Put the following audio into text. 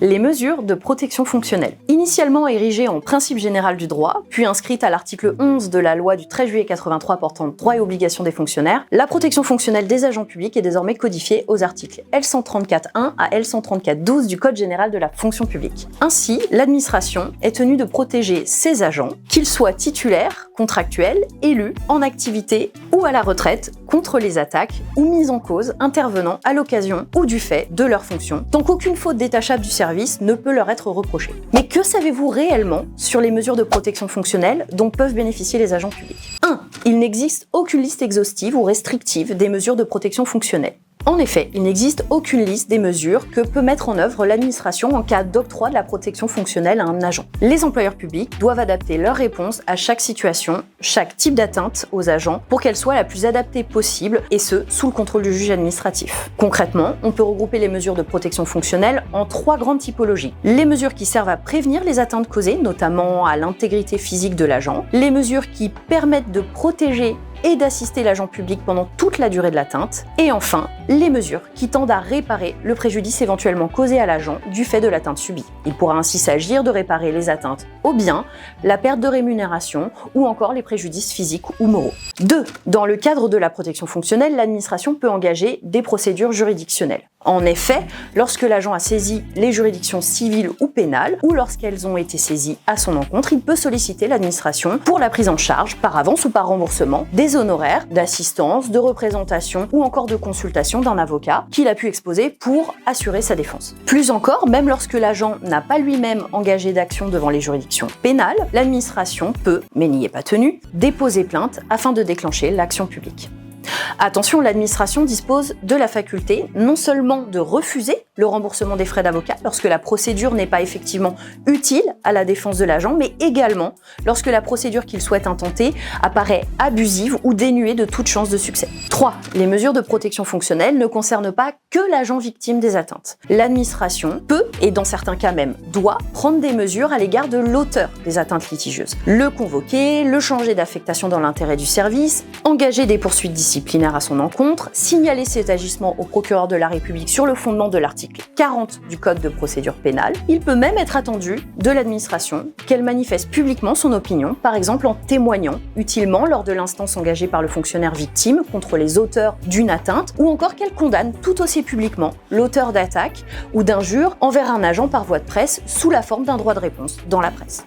Les mesures de protection fonctionnelle. Initialement érigées en principe général du droit, puis inscrites à l'article 11 de la loi du 13 juillet 83 portant droits et obligations des fonctionnaires, la protection fonctionnelle des agents publics est désormais codifiée aux articles L134.1 à L134.12 du Code général de la fonction publique. Ainsi, l'administration est tenue de protéger ses agents, qu'ils soient titulaires, contractuels, élus, en activité ou à la retraite, contre les attaques ou mises en cause intervenant à l'occasion ou du fait de leurs fonctions, tant qu'aucune faute détachable du service ne peut leur être reprochée. Mais que savez-vous réellement sur les mesures de protection fonctionnelle dont peuvent bénéficier les agents publics ? 1. Il n'existe aucune liste exhaustive ou restrictive des mesures de protection fonctionnelle. En effet, il n'existe aucune liste des mesures que peut mettre en œuvre l'administration en cas d'octroi de la protection fonctionnelle à un agent. Les employeurs publics doivent adapter leur réponse à chaque situation, chaque type d'atteinte aux agents, pour qu'elle soit la plus adaptée possible, et ce, sous le contrôle du juge administratif. Concrètement, on peut regrouper les mesures de protection fonctionnelle en 3 grandes typologies. Les mesures qui servent à prévenir les atteintes causées, notamment à l'intégrité physique de l'agent. Les mesures qui permettent de protéger et d'assister l'agent public pendant toute la durée de l'atteinte. Et enfin, les mesures qui tendent à réparer le préjudice éventuellement causé à l'agent du fait de l'atteinte subie. Il pourra ainsi s'agir de réparer les atteintes aux biens, la perte de rémunération ou encore les préjudices physiques ou moraux. 2. Dans le cadre de la protection fonctionnelle, l'administration peut engager des procédures juridictionnelles. En effet, lorsque l'agent a saisi les juridictions civiles ou pénales, ou lorsqu'elles ont été saisies à son encontre, il peut solliciter l'administration pour la prise en charge, par avance ou par remboursement, des honoraires, d'assistance, de représentation ou encore de consultation d'un avocat qu'il a pu exposer pour assurer sa défense. Plus encore, même lorsque l'agent n'a pas lui-même engagé d'action devant les juridictions pénales, l'administration peut, mais n'y est pas tenue, déposer plainte afin de déclencher l'action publique. Attention, l'administration dispose de la faculté non seulement de refuser le remboursement des frais d'avocat lorsque la procédure n'est pas effectivement utile à la défense de l'agent, mais également lorsque la procédure qu'il souhaite intenter apparaît abusive ou dénuée de toute chance de succès. 3. Les mesures de protection fonctionnelle ne concernent pas que l'agent victime des atteintes. L'administration peut, et dans certains cas même doit, prendre des mesures à l'égard de l'auteur des atteintes litigieuses. Le convoquer, le changer d'affectation dans l'intérêt du service, engager des poursuites disciplinaires à son encontre, signaler cet agissement au procureur de la République sur le fondement de l'article 40 du Code de procédure pénale. Il peut même être attendu de l'administration qu'elle manifeste publiquement son opinion, par exemple en témoignant utilement lors de l'instance engagée par le fonctionnaire victime contre les auteurs d'une atteinte, ou encore qu'elle condamne tout aussi publiquement l'auteur d'attaque ou d'injure envers un agent par voie de presse sous la forme d'un droit de réponse dans la presse.